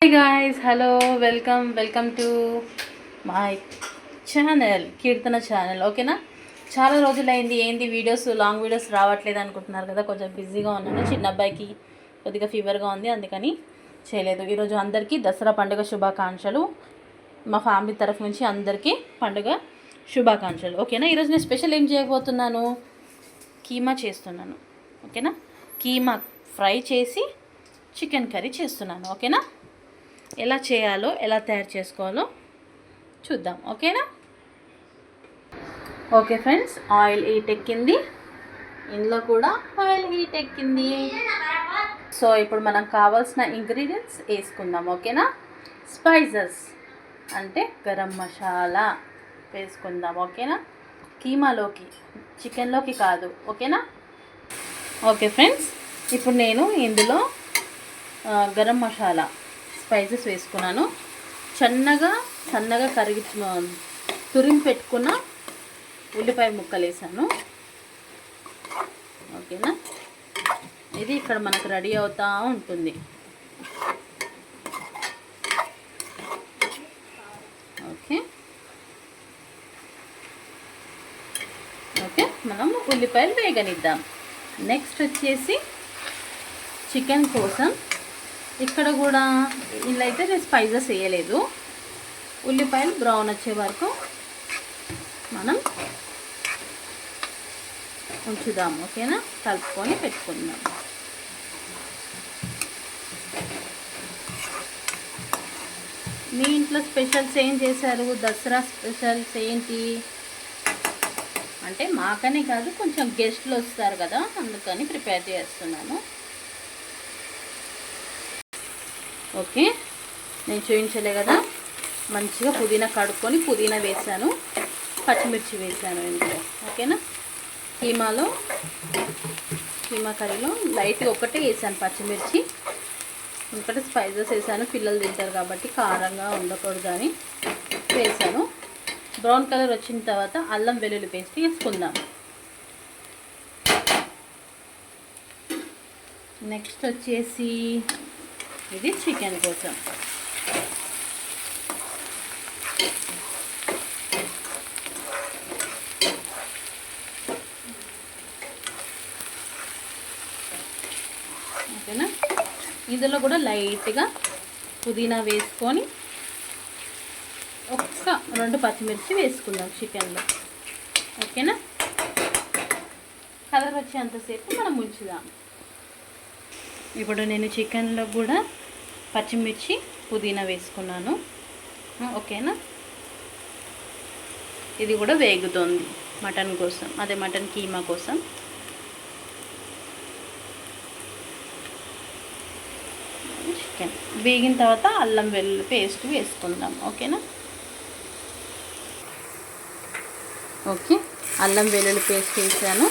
Hi guys, hello, welcome to my channel, Keerthana channel. ఓకేనా, చాలా రోజులైంది. ఏంది వీడియోస్, లాంగ్ వీడియోస్ రావట్లేదు అనుకుంటున్నారు కదా. కొంచెం బిజీగా ఉన్నాను. చిన్న అబ్బాయికి కొద్దిగా ఫీవర్గా ఉంది, అందుకని చేయలేదు. ఈరోజు అందరికీ దసరా పండుగ శుభాకాంక్షలు. మా ఫ్యామిలీ తరఫు నుంచి అందరికీ పండుగ శుభాకాంక్షలు. ఓకేనా, ఈరోజు నేను స్పెషల్ ఏం చేయబోతున్నాను, కీమా చేస్తున్నాను. ఓకేనా, కీమా ఫ్రై చేసి చికెన్ కర్రీ చేస్తున్నాను. ఓకేనా, ఎలా చేయాలో, ఎలా తయారు చేసుకోవాలో చూద్దాం. ఓకేనా. ఓకే ఫ్రెండ్స్, ఆయిల్ హీట్ ఎక్కింది, ఇందులో కూడా ఆయిల్ హీట్ ఎక్కింది. సో ఇప్పుడు మనం కావాల్సిన ఇంగ్రీడియంట్స్ వేసుకుందాం. ఓకేనా, స్పైసెస్ అంటే గరం మసాలా వేసుకుందాం. ఓకేనా, కీమాలోకి, చికెన్లోకి కాదు. ఓకేనా. ఓకే ఫ్రెండ్స్, ఇప్పుడు నేను ఇందులో గరం మసాలా స్పైసెస్ వేసుకున్నాను. సన్నగా తురిమి పెట్టుకున్న ఉల్లిపాయ ముక్కలు వేసాను. ఓకేనా, ఇది ఇక్కడ మనకు రెడీ అవుతూ ఉంటుంది. ఓకే ఓకే మనం ఉల్లిపాయలు వేగనిద్దాం. నెక్స్ట్ వచ్చేసి చికెన్ కోసం ఇక్కడ కూడా ఇలా అయితే నేను స్పైసెస్ వేయలేదు. ఉల్లిపాయలు బ్రౌన్ వచ్చే వరకు మనం ఉంచుదాం. ఓకేనా, కలుపుకొని పెట్టుకుందాం. మీ ఇంట్లో స్పెషల్స్ ఏం చేశారు? దసరా స్పెషల్స్ ఏంటి అంటే మాకనే కాదు, కొంచెం గెస్ట్లు వస్తారు కదా, అందుకని ప్రిపేర్ చేస్తున్నాను. ఓకే, నేను చూపించలే కదా, మంచిగా పుదీనా కడుక్కొని పుదీనా వేసాను, పచ్చిమిర్చి వేసాను ఇందులో. ఓకేనా, కీమా కర్రీలో లైట్గా ఒకటే వేసాను పచ్చిమిర్చి, ఇంకొకటి స్పైసెస్ వేసాను. పిల్లలు తింటారు కాబట్టి కారంగా ఉండకూడదు అని వేసాను. బ్రౌన్ కలర్ వచ్చిన తర్వాత అల్లం వెల్లుల్లి పేస్ట్ వేసుకుందాం. నెక్స్ట్ వచ్చేసి ఇది చికెన్ కోసం. ఓకేనా, ఇందులో కూడా లైట్గా పుదీనా వేసుకొని ఒక్క 2 పచ్చిమిర్చి వేసుకుందాం చికెన్లో. ఓకేనా, కలర్ వచ్చేంతసేపు మనం ఉంచుదాం. ఇప్పుడు నేను చికెన్లో కూడా పచ్చిమిర్చి పుదీనా వేసుకున్నాను. ఓకేనా, ఇది కూడా వేగుతోంది మటన్ కోసం, అదే మటన్ కీమా కోసం. చికెన్ వేగిన తర్వాత అల్లం వెల్లుల్లి పేస్ట్ వేసుకుందాం. ఓకేనా, ఓకే, అల్లం వెల్లుల్లి పేస్ట్ వేసాను.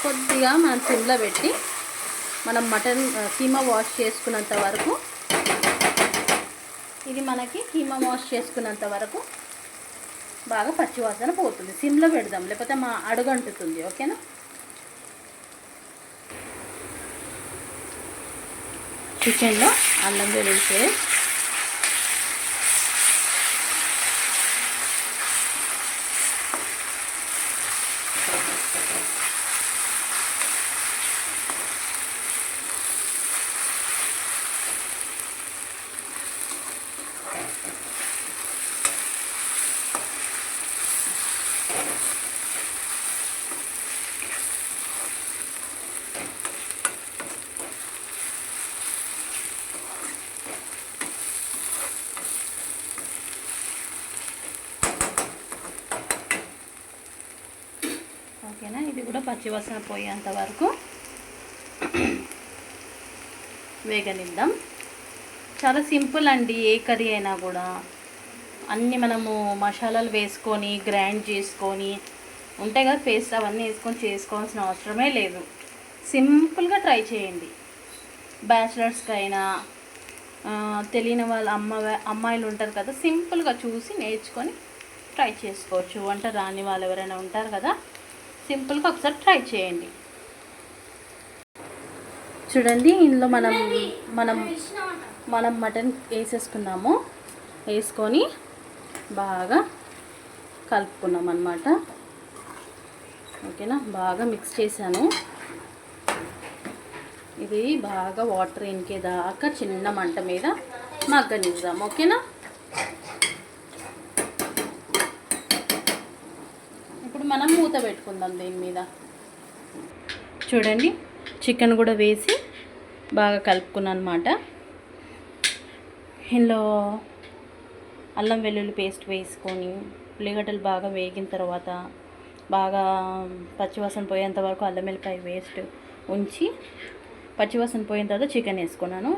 కొద్దిగా మనం సిమ్లో పెట్టి మనం మటన్ కీమా వాష్ చేసుకున్నంత వరకు, ఇది మనకి కీమా వాష్ చేసుకున్నంత వరకు బాగా పచ్చివాసన పోతుంది. సిమ్లో పెడదాం, లేకపోతే మా అడుగంటుతుంది. ఓకేనా, చికెన్లో అల్లం వెల్లుల్లి పేస్ట్, ఓకేనా, ఇది కూడా పచ్చివాసన పోయేంత వరకు వేగనిద్దాం. చాలా సింపుల్ అండి, ఏ కర్రీ అయినా కూడా అన్నీ మనము మసాలాలు వేసుకొని గ్రైండ్ చేసుకొని ఉంటాయి కదా పేస్ట్, అవన్నీ వేసుకొని చేసుకోవాల్సిన అవసరమే లేదు. సింపుల్గా ట్రై చేయండి. బ్యాచిలర్స్కి అయినా తెలియని వాళ్ళ అమ్మాయిలు ఉంటారు కదా, సింపుల్గా చూసి నేర్చుకొని ట్రై చేసుకోవచ్చు. వంట రాని వాళ్ళు ఎవరైనా ఉంటారు కదా, సింపుల్గా ఒకసారి ట్రై చేయండి. చూడండి, ఇందులో మనం మటన్ వేసేసుకున్నాము. వేసుకొని బాగా కలుపుకున్నాం అన్నమాట. ఓకేనా, బాగా మిక్స్ చేశాను. ఇది బాగా వాటర్ ఇంకేదాకా చిన్న మంట మీద మగ్గనిద్దాం. ఓకేనా, ఇప్పుడు మనం మూత పెట్టుకుందాం దీని మీద. చూడండి, చికెన్ కూడా వేసి బాగా కలుపుకున్నాను అన్నమాట. ఇందులో అల్లం వెల్లుల్లి పేస్ట్ వేసుకొని ఉల్లిగడ్డలు బాగా వేగిన తర్వాత బాగా పచ్చివాసన పోయేంత వరకు అల్లం వెల్లిపాయ పేస్ట్ ఉంచి పచ్చివాసన పోయిన తర్వాత చికెన్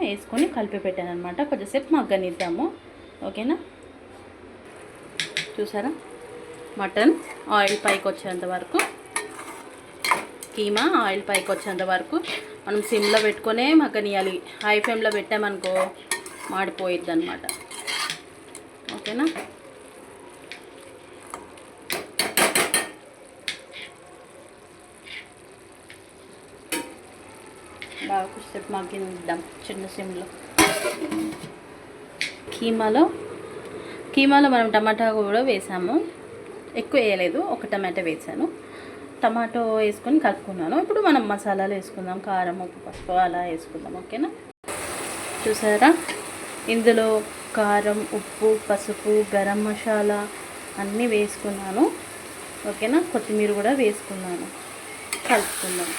వేసుకొని కలిపి పెట్టాను అనమాట. కొద్దిసేపు మగ్గనిద్దాము. ఓకేనా, చూసారా, మటన్ ఆయిల్ పైకి వచ్చేంత వరకు, కీమా ఆయిల్ పైకి వచ్చేంత వరకు మనం సిమ్లో పెట్టుకొనే మగ్గనియాలి. హై ఫ్లేమ్లో పెట్టామనుకో మాడిపోయిద్ది అనమాట. ఓకేనా, బాగా కొంచెంసేపు మగ్గిద్దాం చిన్న సిమ్లో. కీమాలో మనం టమాటా కూడా వేసాము. ఎక్కువ వేయలేదు, ఒక టమాటా వేసాను. టమాటో వేసుకొని కలుపుకున్నాను. ఇప్పుడు మనం మసాలాలు వేసుకుందాం. కారం, ఉప్పు, పసుపు అలా వేసుకుందాం. ఓకేనా, చూసారా, ఇందులో కారం, ఉప్పు, పసుపు, గరం మసాలా అన్నీ వేసుకున్నాను. ఓకేనా, కొత్తిమీర కూడా వేసుకున్నాను. కలుపుకుందాం.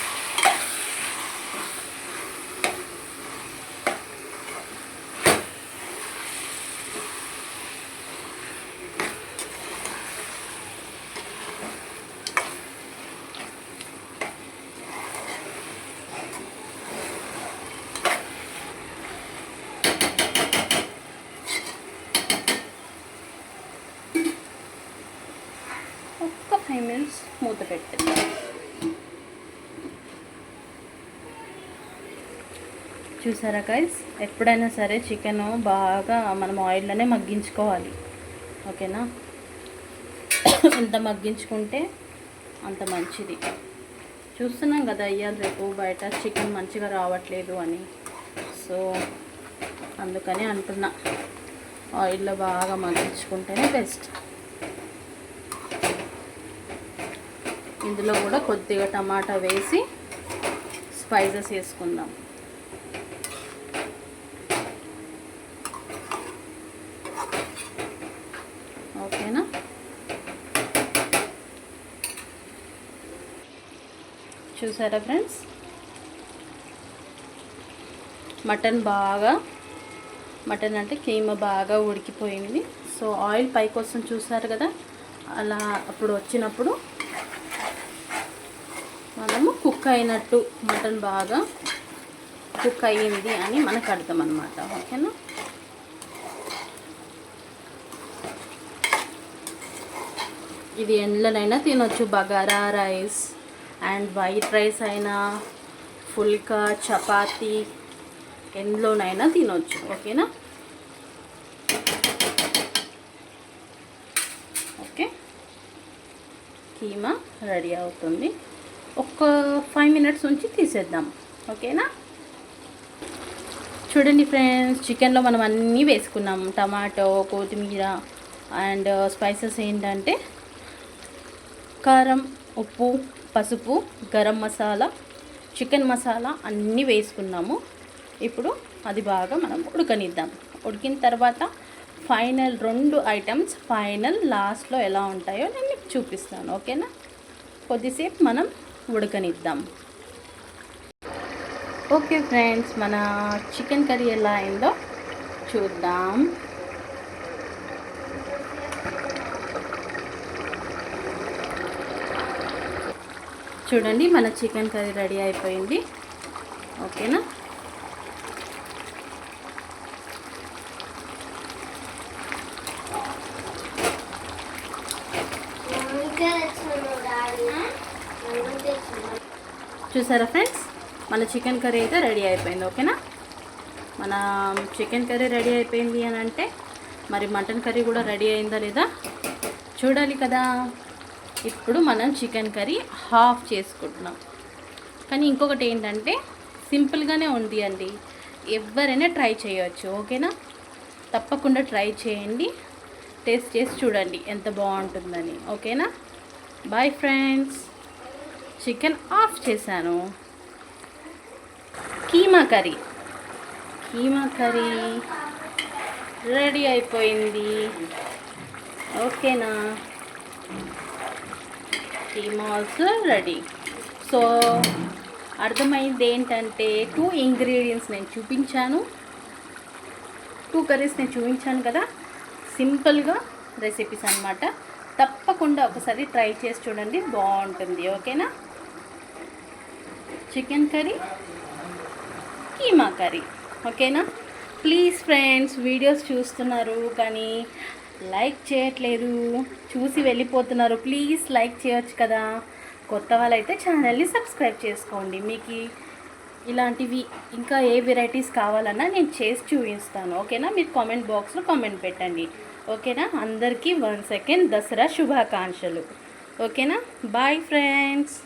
ఒక 5 minutes మూత పెట్టండి. చూసారా గైస్, ఎప్పుడైనా సరే చికెన్ బాగా మనం ఆయిల్లోనే మగ్గించుకోవాలి. ఓకేనా, ఎంత మగ్గించుకుంటే అంత మంచిది. చూస్తున్నాం కదా ఇవాళ రేపు బయట చికెన్ మంచిగా రావట్లేదు అని. సో అందుకని అంటున్నా, ఆయిల్లో బాగా మగ్గించుకుంటేనే బెస్ట్. ఇందులో కూడా కొద్దిగా టమాటా వేసి స్పైసెస్ వేసుకుందాం. ఓకేనా, చూసారా ఫ్రెండ్స్, మటన్ అంటే కీమా బాగా ఉడికిపోయింది. సో ఆయిల్ పైకి వస్తుంది, చూసారు కదా. అలా అప్పుడు వచ్చినప్పుడు మనము కుక్ అయినట్టు, మటన్ బాగా కుక్ అయ్యింది అని మనకు అర్థం అన్నమాట. ఓకేనా, ఇది ఎందులోనైనా తినొచ్చు. Bagara rice and white rice అయినా, ఫుల్కా, చపాతీ, ఎందులోనైనా తినొచ్చు. ఓకేనా, ఓకే, కీమా రెడీ అవుతుంది. ఒక 5 minutes ఉంచి తీసేద్దాం. ఓకేనా, చూడండి ఫ్రెండ్స్, చికెన్లో మనం అన్నీ వేసుకున్నాం. టమాటో, కొత్తిమీర అండ్ స్పైసెస్ ఏంటంటే కారం, ఉప్పు, పసుపు, గరం మసాలా, చికెన్ మసాలా అన్నీ వేసుకున్నాము. ఇప్పుడు అది బాగా మనం ఉడకనిద్దాం. ఉడికిన తర్వాత ఫైనల్ 2 ఐటమ్స్ లాస్ట్లో ఎలా ఉంటాయో నేను మీకు చూపిస్తాను. ఓకేనా, కొద్దిసేపు మనం ఉడకనిద్దాం. ఓకే ఫ్రెండ్స్, మన చికెన్ కర్రీ ఎలా అయిందో చూద్దాం. చూడండి, మన చికెన్ కర్రీ రెడీ అయిపోయింది. ఓకేనా, చూసారా ఫ్రెండ్స్, మన చికెన్ కర్రీ అయితే రెడీ అయిపోయింది. ఓకేనా, మన చికెన్ కర్రీ రెడీ అయిపోయింది అని అంటే మరి మటన్ కర్రీ కూడా రెడీ అయిందా లేదా చూడాలి కదా. ఇప్పుడు మనం చికెన్ కర్రీ హాఫ్ చేసుకుంటున్నాం. కానీ ఇంకొకటి ఏంటంటే సింపుల్గానే ఉంది అండి, ఎవరైనా ట్రై చేయవచ్చు. ఓకేనా, తప్పకుండా ట్రై చేయండి, టేస్ట్ చేసి చూడండి ఎంత బాగుంటుందని. ఓకేనా, బాయ్ ఫ్రెండ్స్. చికెన్ ఆఫ్ చేశాను. కీమా కర్రీ రెడీ అయిపోయింది. ఓకేనా, కీమా ఆల్సో రెడీ. సో అర్థమైంది ఏంటంటే 2 ఇంగ్రీడియంట్స్ నేను చూపించాను, 2 కర్రీస్ నేను చూపించాను కదా. సింపుల్గా రెసిపీస్ అన్నమాట. తప్పకుండా ఒకసారి ట్రై చేసి చూడండి, బాగుంటుంది. ఓకేనా, చికెన్ కర్రీ, కీమా కర్రీ. ఓకేనా, ప్లీజ్ ఫ్రెండ్స్, వీడియోస్ చూస్తున్నారు కానీ లైక్ చేయట్లేదు, చూసి వెళ్ళిపోతున్నారు. ప్లీజ్ లైక్ చేయొచ్చు కదా. కొత్త వాళ్ళైతే ఛానల్ని సబ్స్క్రైబ్ చేసుకోండి. మీకు ఇలాంటివి ఇంకా ఏ వెరైటీస్ కావాలన్నా నేను చేసి చూపిస్తాను. ఓకేనా, మీరు కామెంట్ బాక్స్లో కామెంట్ పెట్టండి. ఓకేనా, అందరికీ 1 సెకండ్ దసరా శుభాకాంక్షలు. ఓకేనా, బాయ్ ఫ్రెండ్స్.